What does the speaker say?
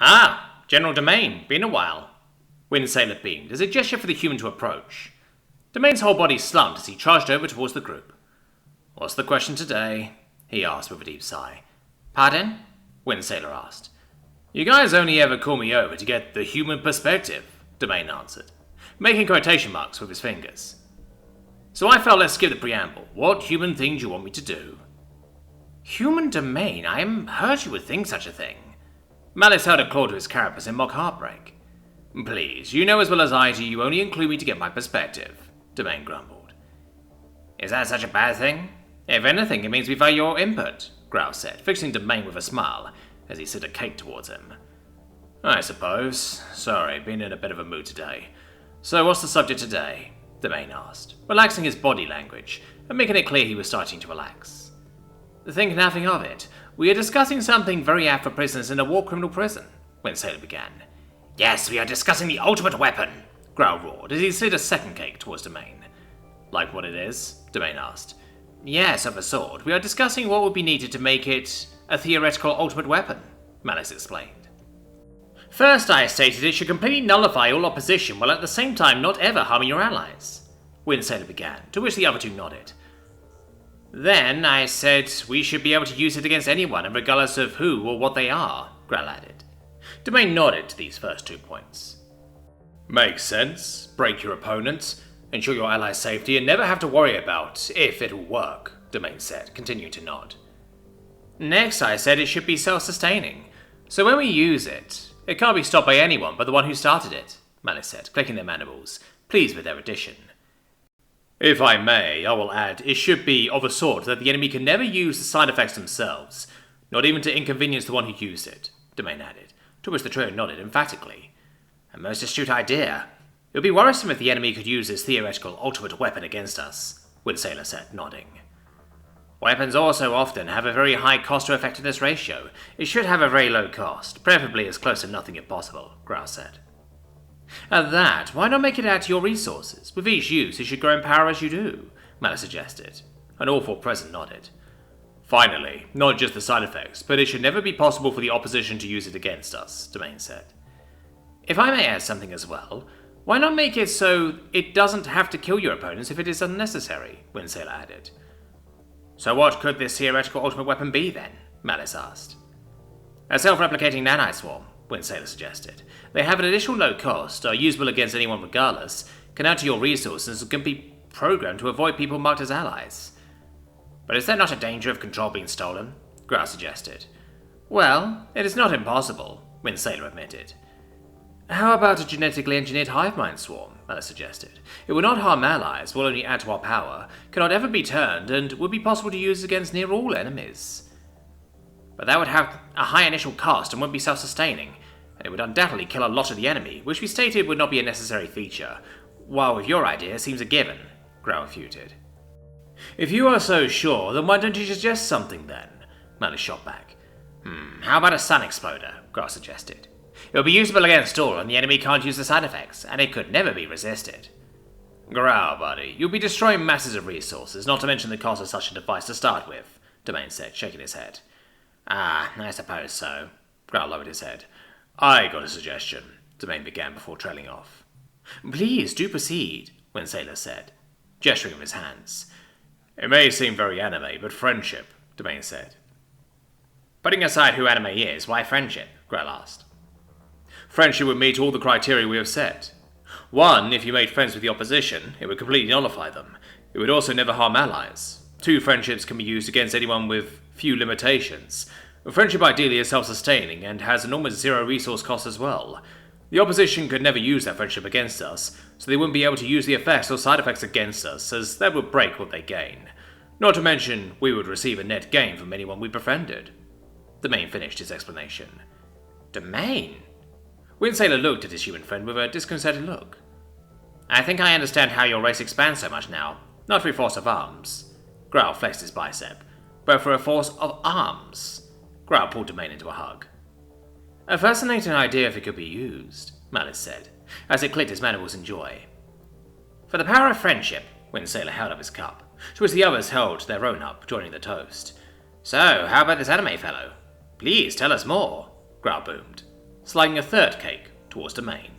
Ah, General Domain, been a while. Wind Sailor beamed as a gesture for the human to approach. Domain's whole body slumped as he charged over towards the group. What's the question today? He asked with a deep sigh. Pardon? Wind Sailor asked. You guys only ever call me over to get the human perspective, Domain answered, making quotation marks with his fingers. So I felt let's skip the preamble. What human thing do you want me to do? Human Domain? I am hurt you would think such a thing. Malice held a claw to his carapace in mock heartbreak. Please, you know as well as I do you only include me to get my perspective, Domain grumbled. Is that such a bad thing? If anything, it means we value your input, Growl said, fixing Domain with a smile as he slid a cake towards him. I suppose. Sorry, been in a bit of a mood today. So what's the subject today? Domain asked, relaxing his body language and making it clear he was starting to relax. Think nothing of it. We are discussing something very apt for prisoners in a war criminal prison, Wind Sailor began. Yes, we are discussing the ultimate weapon, Growl roared as he slid a second cake towards Domain. Like what it is? Domain asked. Yes, of a sort. We are discussing what would be needed to make it a theoretical ultimate weapon, Malice explained. First, I stated it should completely nullify all opposition while at the same time not ever harming your allies, Wind Sailor began, to which the other two nodded. Then I said we should be able to use it against anyone, regardless of who or what they are, Growl added. Domain nodded to these first 2 points. Makes sense. Break your opponents, ensure your allies' safety, and never have to worry about if it'll work, Domain said, continuing to nod. Next, I said it should be self-sustaining, so when we use it, it can't be stopped by anyone but the one who started it, Malice said, clicking their mandibles, pleased with their addition. If I may, I will add, it should be of a sort that the enemy can never use the side effects themselves, not even to inconvenience the one who used it, Domain added, to which the trio nodded emphatically. A most astute idea. It would be worrisome if the enemy could use this theoretical ultimate weapon against us, Wind Sailor said, nodding. Weapons also often have a very high cost-to-effectiveness ratio. It should have a very low cost, preferably as close to nothing if possible, Growl said. At that, why not make it add to your resources? With each use, it should grow in power as you do, Malice suggested, and all four present nodded. Finally, not just the side effects, but it should never be possible for the opposition to use it against us, Domain said. If I may add something as well, why not make it so it doesn't have to kill your opponents if it is unnecessary, Wind Sailor added. So what could this theoretical ultimate weapon be then? Malice asked. A self-replicating nanite swarm, Wind Sailor suggested. They have an additional low cost, are usable against anyone regardless, can add to your resources, and can be programmed to avoid people marked as allies. But is there not a danger of control being stolen? Growl suggested. Well, it is not impossible, Wind Sailor admitted. How about a genetically engineered hive mind swarm? Malice suggested. It would not harm allies, will only add to our power, cannot ever be turned, and would be possible to use against near all enemies. But that would have a high initial cost and wouldn't be self-sustaining, and it would undoubtedly kill a lot of the enemy, which we stated would not be a necessary feature, while with your idea it seems a given, Growl refuted. If you are so sure, then why don't you suggest something then? Malice shot back. How about a sun exploder? Growl suggested. It will be usable against all, and the enemy can't use the side effects, and it could never be resisted. Growl, buddy, you'll be destroying masses of resources, not to mention the cost of such a device to start with, Domain said, shaking his head. Ah, I suppose so. Growl lowered his head. I got a suggestion, Domain began before trailing off. Please, do proceed, Wind Sailor said, gesturing with his hands. It may seem very anime, but friendship, Domain said. Putting aside who anime is, why friendship? Growl asked. Friendship would meet all the criteria we have set. 1, if you made friends with the opposition, it would completely nullify them. It would also never harm allies. 2, friendships can be used against anyone with few limitations. Friendship ideally is self-sustaining and has an almost zero resource cost as well. The opposition could never use that friendship against us, so they wouldn't be able to use the effects or side effects against us, as that would break what they gain. Not to mention, we would receive a net gain from anyone we befriended. Domain finished his explanation. Domain? Wind Sailor looked at his human friend with a disconcerted look. I think I understand how your race expands so much now. Not through force of arms. Growl flexed his bicep. But for a force of arms. Growl pulled Domain into a hug. A fascinating idea if it could be used, Malice said, as it clicked his mandibles in joy. For the power of friendship, Wind Sailor held up his cup, to which the others held their own up, joining the toast. So, how about this anime fellow? Please tell us more, Growl boomed. sliding a third cake towards Domain.